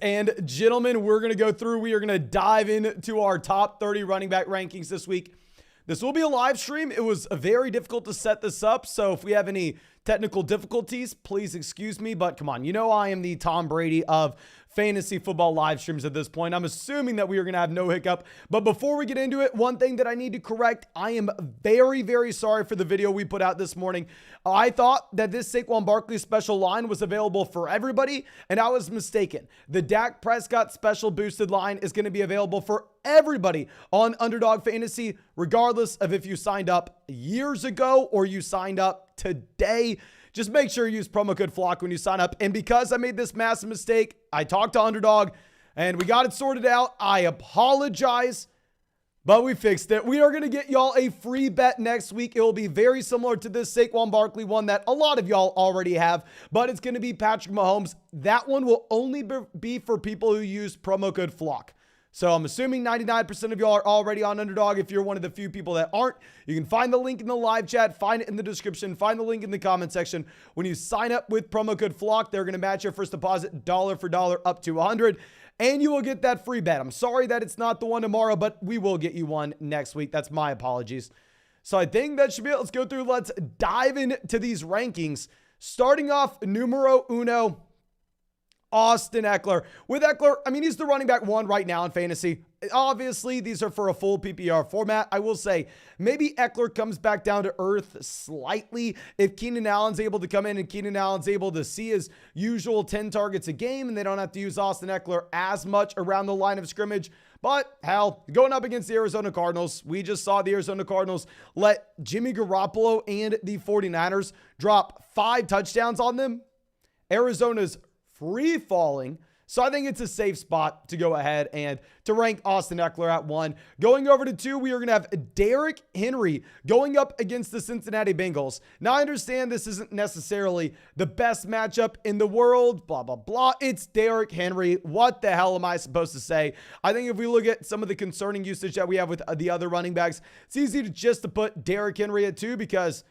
And gentlemen, we're going to go through, we are going to dive into our top 30 running back rankings this week. This will be a live stream. It was very difficult to set this up, so if we have any technical difficulties, please excuse me, but come on, you know I am the Tom Brady of fantasy football live streams at this point. I'm assuming that we are going to have no hiccup, but before we get into it, one thing that I need to correct, I am very, very sorry for the video we put out this morning. I thought that this Saquon Barkley special line was available for everybody, and I was mistaken. The Dak Prescott special boosted line is going to be available for everybody on Underdog Fantasy, regardless of if you signed up years ago or you signed up today. Just make sure you use promo code FLOCK when you sign up. And because I made this massive mistake, I talked to Underdog and we got it sorted out. I apologize, but we fixed it. We are going to get y'all a free bet next week. It will be very similar to this Saquon Barkley one that a lot of y'all already have, but it's going to be Patrick Mahomes. That one will only be for people who use promo code FLOCK. So I'm assuming 99% of y'all are already on Underdog. If you're one of the few people that aren't, you can find the link in the live chat, find it in the description, find the link in the comment section. When you sign up with promo code FLOCK, they're going to match your first deposit dollar for dollar up to $100, and you will get that free bet. I'm sorry that it's not the one tomorrow, but we will get you one next week. That's my apologies. So I think that should be it. Let's go through. Let's dive into these rankings. Starting off, numero uno, Austin Ekeler. With Ekeler, I mean, he's the running back one right now in fantasy. Obviously, these are for a full PPR format. I will say maybe Ekeler comes back down to earth slightly if Keenan Allen's able to come in and Keenan Allen's able to see his usual 10 targets a game and they don't have to use Austin Ekeler as much around the line of scrimmage. But hell, going up against the Arizona Cardinals, we just saw the Arizona Cardinals let Jimmy Garoppolo and the 49ers drop 5 touchdowns on them. Arizona's free falling. So I think it's a safe spot to go ahead and to rank Austin Ekeler at 1. Going over to 2, we are going to have Derrick Henry going up against the Cincinnati Bengals. Now I understand this isn't necessarily the best matchup in the world, blah, blah, blah. It's Derrick Henry. What the hell am I supposed to say? I think if we look at some of the concerning usage that we have with the other running backs, it's easy to just to put Derrick Henry at 2 because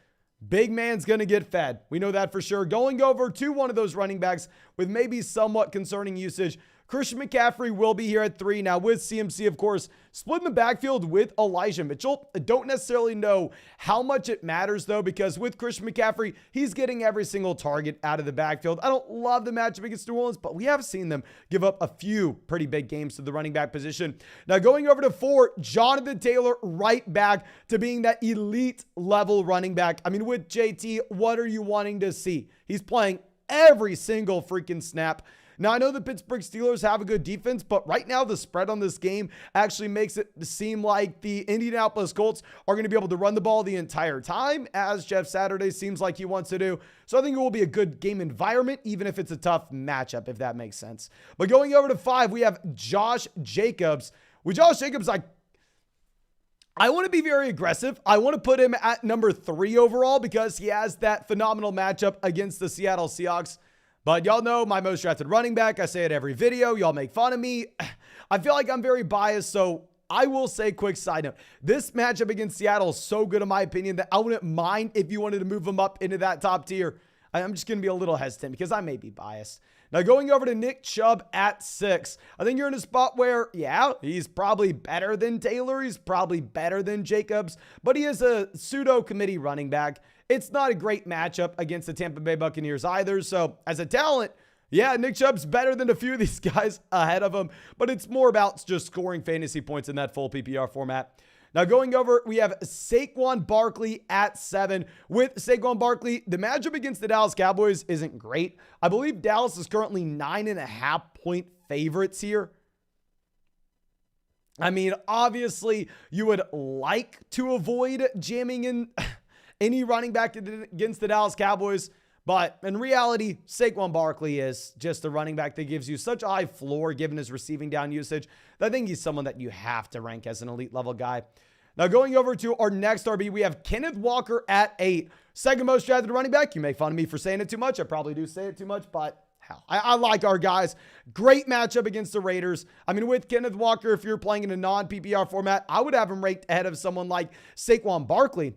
big man's going to get fed. We know that for sure. Going over to one of those running backs with maybe somewhat concerning usage, Christian McCaffrey will be here at 3. Now with CMC, of course, splitting the backfield with Elijah Mitchell. I don't necessarily know how much it matters though, because with Christian McCaffrey, he's getting every single target out of the backfield. I don't love the matchup against New Orleans, but we have seen them give up a few pretty big games to the running back position. Now going over to 4, Jonathan Taylor right back to being that elite level running back. I mean, with JT, what are you wanting to see? He's playing every single freaking snap. Now, I know the Pittsburgh Steelers have a good defense, but right now the spread on this game actually makes it seem like the Indianapolis Colts are going to be able to run the ball the entire time, as Jeff Saturday seems like he wants to do. So I think it will be a good game environment, even if it's a tough matchup, if that makes sense. But going over to 5, we have Josh Jacobs. With Josh Jacobs, I want to be very aggressive. I want to put him at number 3 overall because he has that phenomenal matchup against the Seattle Seahawks. But y'all know my most drafted running back. I say it every video. Y'all make fun of me. I feel like I'm very biased, so I will say, quick side note, this matchup against Seattle is so good in my opinion that I wouldn't mind if you wanted to move him up into that top tier. I'm just going to be a little hesitant because I may be biased. Now going over to Nick Chubb at 6. I think you're in a spot where, yeah, he's probably better than Taylor. He's probably better than Jacobs, but he is a pseudo committee running back. It's not a great matchup against the Tampa Bay Buccaneers either. So as a talent, yeah, Nick Chubb's better than a few of these guys ahead of him, but it's more about just scoring fantasy points in that full PPR format. Now going over, we have Saquon Barkley at 7. With Saquon Barkley, the matchup against the Dallas Cowboys isn't great. I believe Dallas is currently 9.5 point favorites here. I mean, obviously, you would like to avoid jamming in any running back against the Dallas Cowboys, but in reality, Saquon Barkley is just a running back that gives you such a high floor given his receiving down usage that I think he's someone that you have to rank as an elite level guy. Now going over to our next RB, we have Kenneth Walker at 8. Second most drafted running back. You make fun of me for saying it too much. I probably do say it too much, but hell, I like our guys. Great matchup against the Raiders. I mean, with Kenneth Walker, if you're playing in a non-PPR format, I would have him ranked ahead of someone like Saquon Barkley.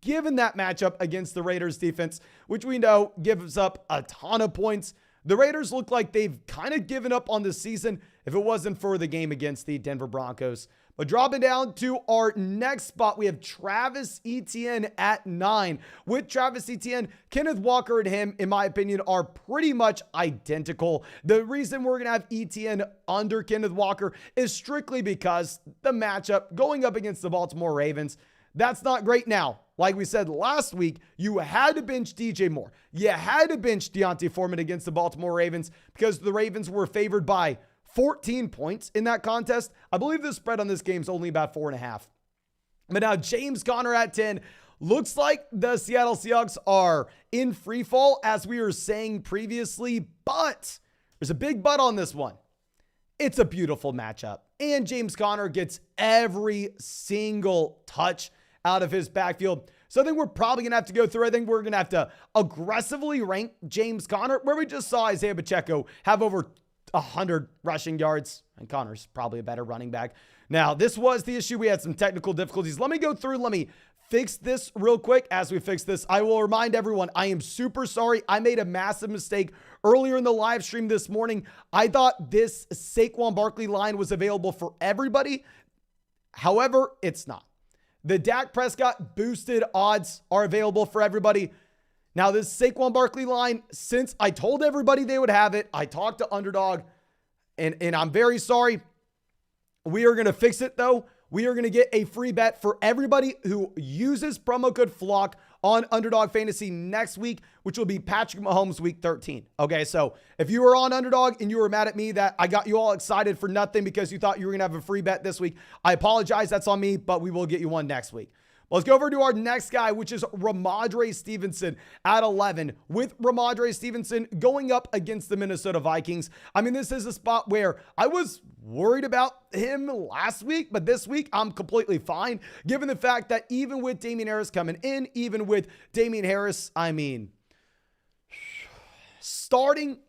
Given that matchup against the Raiders defense, which we know gives up a ton of points, the Raiders look like they've kind of given up on this season if it wasn't for the game against the Denver Broncos. But dropping down to our next spot, we have Travis Etienne at 9. With Travis Etienne, Kenneth Walker and him, in my opinion, are pretty much identical. The reason we're going to have Etienne under Kenneth Walker is strictly because the matchup going up against the Baltimore Ravens, that's not great now. Like we said last week, you had to bench DJ Moore. You had to bench D'Onta Foreman against the Baltimore Ravens because the Ravens were favored by 14 points in that contest. I believe the spread on this game is only about 4.5. But now James Conner at 10. Looks like the Seattle Seahawks are in free fall, as we were saying previously, but there's a big but on this one. It's a beautiful matchup, and James Conner gets every single touch out of his backfield. So I think we're probably going to have to go through. I think we're going to have to aggressively rank James Conner, where we just saw Isaiah Pacheco have over 100 rushing yards, and Conner's probably a better running back. Now, this was the issue. We had some technical difficulties. Let me go through. Let me fix this real quick. As we fix this, I will remind everyone, I am super sorry. I made a massive mistake earlier in the live stream this morning. I thought this Saquon Barkley line was available for everybody. However, it's not. The Dak Prescott boosted odds are available for everybody. Now, this Saquon Barkley line, since I told everybody they would have it, I talked to Underdog, and I'm very sorry. We are going to fix it, though. We are going to get a free bet for everybody who uses promo code FLOCK on Underdog Fantasy next week, which will be Patrick Mahomes week 13. Okay, so if you were on Underdog and you were mad at me that I got you all excited for nothing because you thought you were going to have a free bet this week, I apologize. That's on me, but we will get you one next week. Let's go over to our next guy, which is Rhamondre Stevenson at 11. With Rhamondre Stevenson going up against the Minnesota Vikings. I mean, this is a spot where I was worried about him last week, but this week I'm completely fine, given the fact that even with Damien Harris coming in, even with Damien Harris, I mean, starting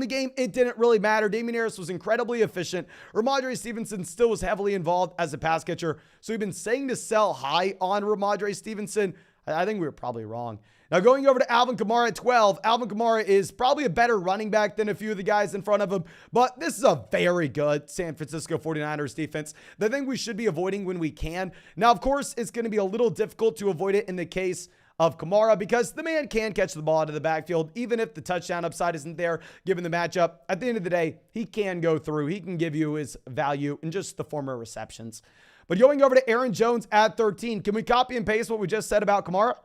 the game, it didn't really matter. Damien Harris was incredibly efficient. Rhamondre Stevenson still was heavily involved as a pass catcher. So we've been saying to sell high on Rhamondre Stevenson. I think we were probably wrong. Now going over to Alvin Kamara at 12. Alvin Kamara is probably a better running back than a few of the guys in front of him, but this is a very good San Francisco 49ers defense. The thing we should be avoiding when we can. Now, of course, it's going to be a little difficult to avoid it in the case of Kamara because the man can catch the ball out of the backfield, even if the touchdown upside isn't there, given the matchup. At the end of the day, he can go through. He can give you his value in just the form of receptions. But going over to Aaron Jones at 13, can we copy and paste what we just said about Kamara?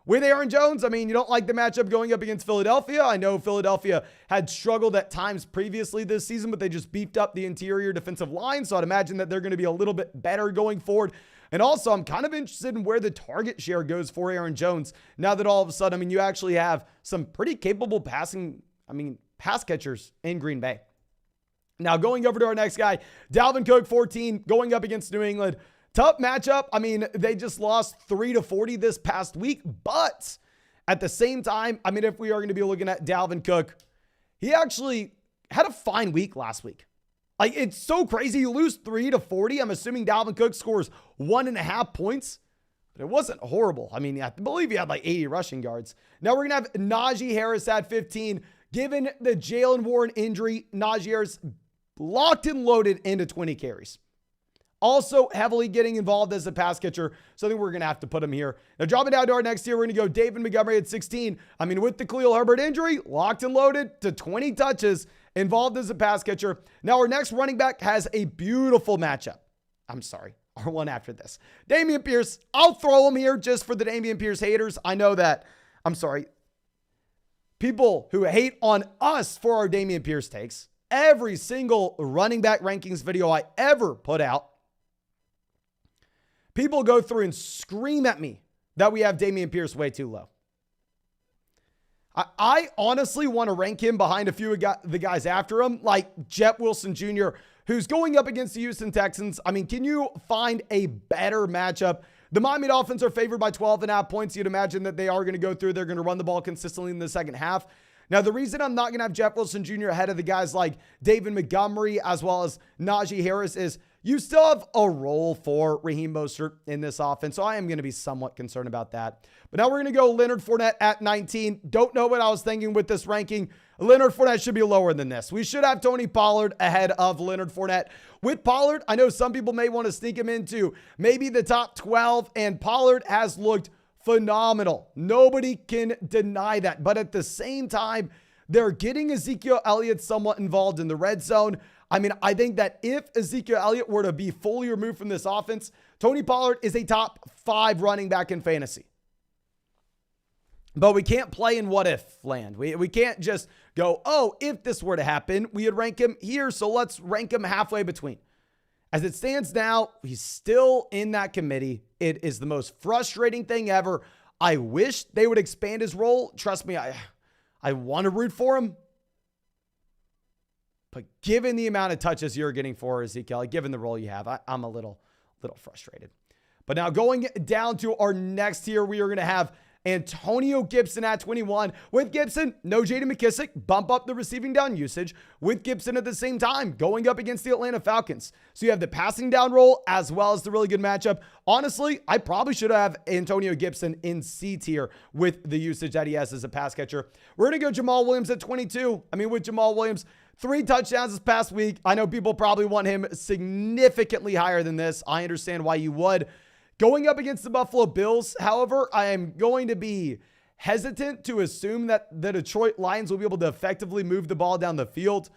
With Aaron Jones, I mean, you don't like the matchup going up against Philadelphia. I know Philadelphia had struggled at times previously this season, but they just beefed up the interior defensive line. So I'd imagine that they're going to be a little bit better going forward. And also, I'm kind of interested in where the target share goes for Aaron Jones. Now that all of a sudden, I mean, you actually have some pretty capable pass catchers in Green Bay. Now going over to our next guy, Dalvin Cook, 14, going up against New England. Tough matchup. I mean, they just lost 3-40 this past week, but at the same time, I mean, if we are going to be looking at Dalvin Cook, he actually had a fine week last week. Like, it's so crazy. You lose 3-40. I'm assuming Dalvin Cook scores 1.5 points, but it wasn't horrible. I mean, I believe he had like 80 rushing yards. Now we're going to have Najee Harris at 15. Given the Jaylen Warren injury, Najee Harris locked and loaded into 20 carries. Also heavily getting involved as a pass catcher. So I think we're going to have to put him here. Now dropping down to our next tier, we're going to go David Montgomery at 16. I mean, with the Khalil Herbert injury, locked and loaded to 20 touches, involved as a pass catcher. Now our next running back has a beautiful matchup. I'm sorry, our one after this. Dameon Pierce. I'll throw him here just for the Dameon Pierce haters. I know that, I'm sorry, people who hate on us for our Dameon Pierce takes. Every single running back rankings video I ever put out, people go through and scream at me that we have Dameon Pierce way too low. I honestly want to rank him behind a few of the guys after him, like Jet Wilson Jr., who's going up against the Houston Texans. I mean, can you find a better matchup? The Miami Dolphins are favored by 12.5 points. You'd imagine that they are going to go through. They're going to run the ball consistently in the second half. Now, the reason I'm not going to have Jeff Wilson Jr. ahead of the guys like David Montgomery as well as Najee Harris is you still have a role for Raheem Mostert in this offense, so I am going to be somewhat concerned about that. But now we're going to go Leonard Fournette at 19. Don't know what I was thinking with this ranking. Leonard Fournette should be lower than this. We should have Tony Pollard ahead of Leonard Fournette. With Pollard, I know some people may want to sneak him into maybe the top 12, and Pollard has looked phenomenal. Nobody can deny that. But at the same time, they're getting Ezekiel Elliott somewhat involved in the red zone. I mean, I think that if Ezekiel Elliott were to be fully removed from this offense, Tony Pollard is a top 5 running back in fantasy. But we can't play in what if land. We can't just go, oh, if this were to happen, we would rank him here, so let's rank him halfway between. As it stands now, he's still in that committee. It is the most frustrating thing ever. I wish they would expand his role. Trust me, I want to root for him. But given the amount of touches you're getting for Ezekiel, given the role you have, I'm a little frustrated. But now going down to our next tier, we are going to have Antonio Gibson at 21. With Gibson, no J.D. McKissic, bump up the receiving down usage. With Gibson at the same time, going up against the Atlanta Falcons. So you have the passing down role as well as the really good matchup. Honestly, I probably should have Antonio Gibson in C tier with the usage that he has as a pass catcher. We're going to go Jamal Williams at 22. I mean, with Jamal Williams, 3 touchdowns this past week. I know people probably want him significantly higher than this. I understand why you would. Going up against the Buffalo Bills, however, I am going to be hesitant to assume that the Detroit Lions will be able to effectively move the ball down the field.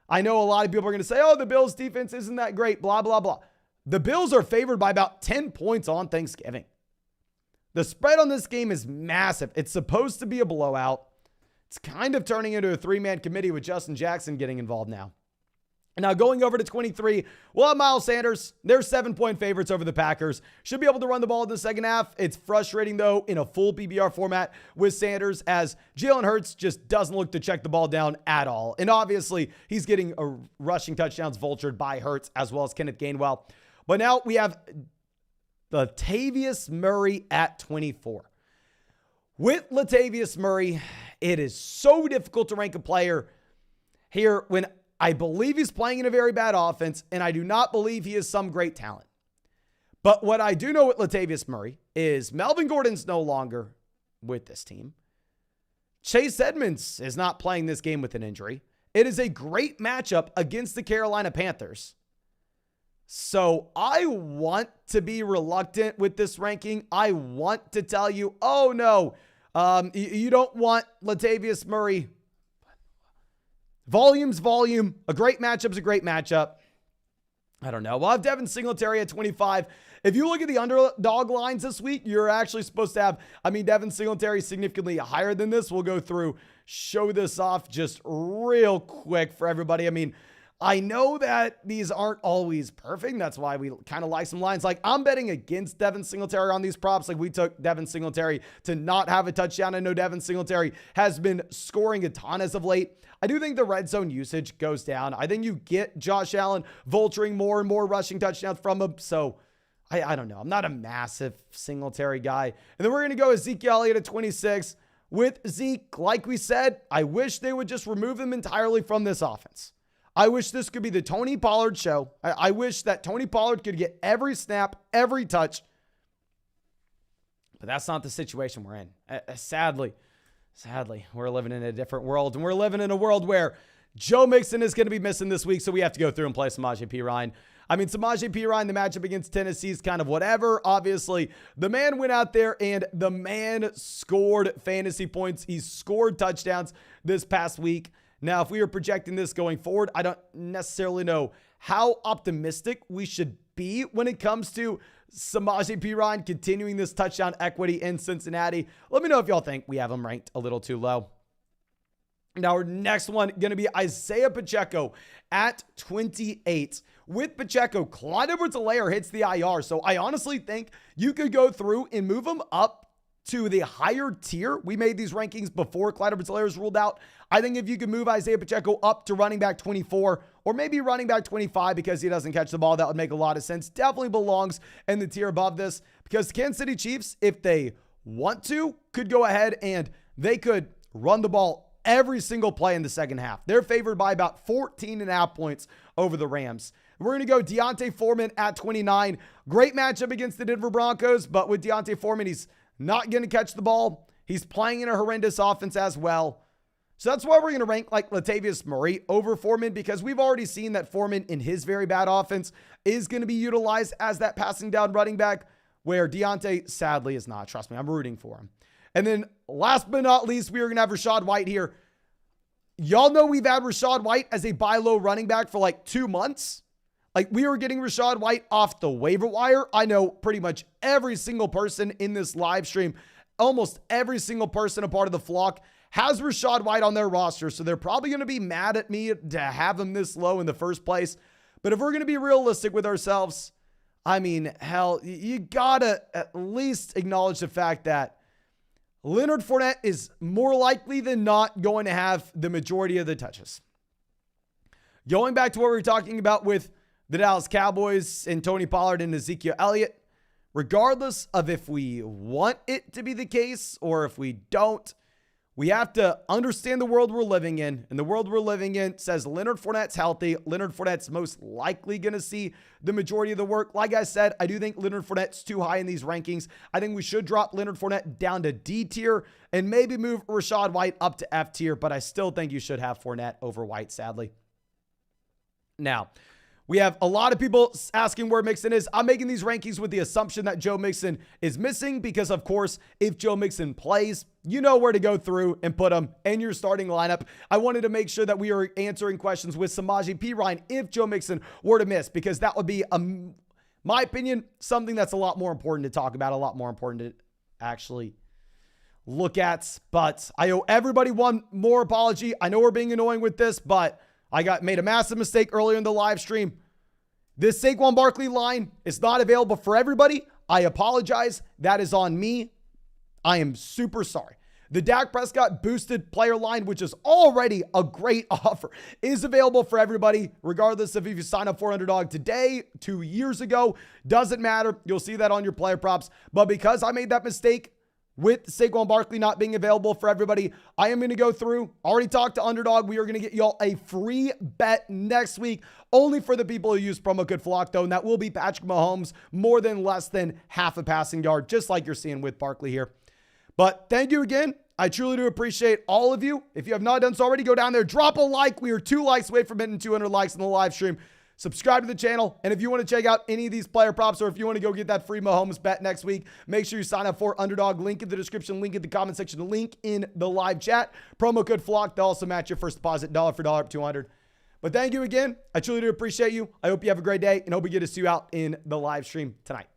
I know a lot of people are going to say, oh, the Bills defense isn't that great, blah, blah, blah. The Bills are favored by about 10 points on Thanksgiving. The spread on this game is massive. It's supposed to be a blowout. It's kind of turning into a 3-man committee with Justin Jackson getting involved now. Now going over to 23, we'll have Miles Sanders. They're 7-point favorites over the Packers. Should be able to run the ball in the second half. It's frustrating, though, in a full PPR format with Sanders, as Jalen Hurts just doesn't look to check the ball down at all. And obviously, he's getting a rushing touchdowns vultured by Hurts as well as Kenneth Gainwell. But now we have Latavius Murray at 24. With Latavius Murray, it is so difficult to rank a player here when I believe he's playing in a very bad offense, and I do not believe he is some great talent. But what I do know with Latavius Murray is Melvin Gordon's no longer with this team. Chase Edmonds is not playing this game with an injury. It is a great matchup against the Carolina Panthers. So I want to be reluctant with this ranking. I want to tell you, oh no, you don't want Latavius Murray. Volume's volume. A great matchup's a great matchup. I don't know. We'll have Devin Singletary at 25. If you look at the underdog lines this week, you're actually supposed to have, Devin Singletary significantly higher than this. We'll go through, show this off just real quick for everybody. I know that these aren't always perfect. That's why we kind of like some lines. Like, I'm betting against Devin Singletary on these props. Like, we took Devin Singletary to not have a touchdown. I know Devin Singletary has been scoring a ton as of late. I do think the red zone usage goes down. I think you get Josh Allen vulturing more and more rushing touchdowns from him. So, I don't know. I'm not a massive Singletary guy. And then we're going to go Ezekiel Elliott at 26. With Zeke, like we said, I wish they would just remove him entirely from this offense. I wish this could be the Tony Pollard show. I wish that Tony Pollard could get every snap, every touch. But that's not the situation we're in. Sadly, we're living in a different world. And we're living in a world where Joe Mixon is going to be missing this week. So we have to go through and play Samaje Perine. Samaje Perine, the matchup against Tennessee is kind of whatever. Obviously, the man went out there and the man scored fantasy points. He scored touchdowns this past week. Now, if we are projecting this going forward, I don't necessarily know how optimistic we should be when it comes to Samaje Perine continuing this touchdown equity in Cincinnati. Let me know if y'all think we have him ranked a little too low. Now, our next one going to be Isaiah Pacheco at 28. With Pacheco, Clyde Edwards-Helaire hits the IR. So I honestly think you could go through and move him up to the higher tier. We made these rankings before Clyde Edwards-Helaire is ruled out. I think if you could move Isaiah Pacheco up to running back 24 or maybe running back 25 because he doesn't catch the ball, that would make a lot of sense. Definitely belongs in the tier above this because the Kansas City Chiefs, if they want to, could go ahead and they could run the ball every single play in the second half. They're favored by about 14.5 points over the Rams. We're going to go D'Onta Foreman at 29. Great matchup against the Denver Broncos, but with D'Onta Foreman, he's not going to catch the ball. He's playing in a horrendous offense as well. So that's why we're going to rank like Latavius Murray over Foreman, because we've already seen that Foreman in his very bad offense is going to be utilized as that passing down running back, where D'Onta sadly is not. Trust me, I'm rooting for him. And then last but not least, we are going to have Rachaad White here. Y'all know we've had Rachaad White as a buy low running back for like 2 months. Like, we were getting Rachaad White off the waiver wire. I know pretty much every single person in this live stream, almost every single person a part of the flock, has Rachaad White on their roster. So they're probably going to be mad at me to have him this low in the first place. But if we're going to be realistic with ourselves, I mean, hell, you got to at least acknowledge the fact that Leonard Fournette is more likely than not going to have the majority of the touches. Going back to what we were talking about with the Dallas Cowboys and Tony Pollard and Ezekiel Elliott, regardless of if we want it to be the case or if we don't, we have to understand the world we're living in. And the world we're living in says Leonard Fournette's healthy. Leonard Fournette's most likely going to see the majority of the work. Like I said, I do think Leonard Fournette's too high in these rankings. I think we should drop Leonard Fournette down to D tier and maybe move Rachaad White up to F tier. But I still think you should have Fournette over White, sadly. Now, we have a lot of people asking where Mixon is. I'm making these rankings with the assumption that Joe Mixon is missing because, of course, if Joe Mixon plays, you know where to go through and put him in your starting lineup. I wanted to make sure that we are answering questions with Samaje Perine if Joe Mixon were to miss, because that would be, my opinion, something that's a lot more important to talk about, a lot more important to actually look at. But I owe everybody one more apology. I know we're being annoying with this, but I made a massive mistake earlier in the live stream. This Saquon Barkley line is not available for everybody. I apologize. That is on me. I am super sorry. The Dak Prescott boosted player line, which is already a great offer, is available for everybody, regardless of if you sign up for Underdog today, 2 years ago. Doesn't matter. You'll see that on your player props. But because I made that mistake with Saquon Barkley not being available for everybody, I am going to go through. Already talked to Underdog. We are going to get y'all a free bet next week, only for the people who use promo code FLOCK, though, and that will be Patrick Mahomes more than less than half a passing yard, just like you're seeing with Barkley here. But thank you again. I truly do appreciate all of you. If you have not done so already, go down there, drop a like. We are 2 likes away from hitting 200 likes in the live stream. Subscribe to the channel. And if you want to check out any of these player props, or if you want to go get that free Mahomes bet next week, make sure you sign up for Underdog. Link in the description, link in the comment section, link in the live chat. Promo code FLOCK. They'll also match your first deposit dollar for dollar up 200. But thank you again. I truly do appreciate you. I hope you have a great day and hope we get to see you out in the live stream tonight.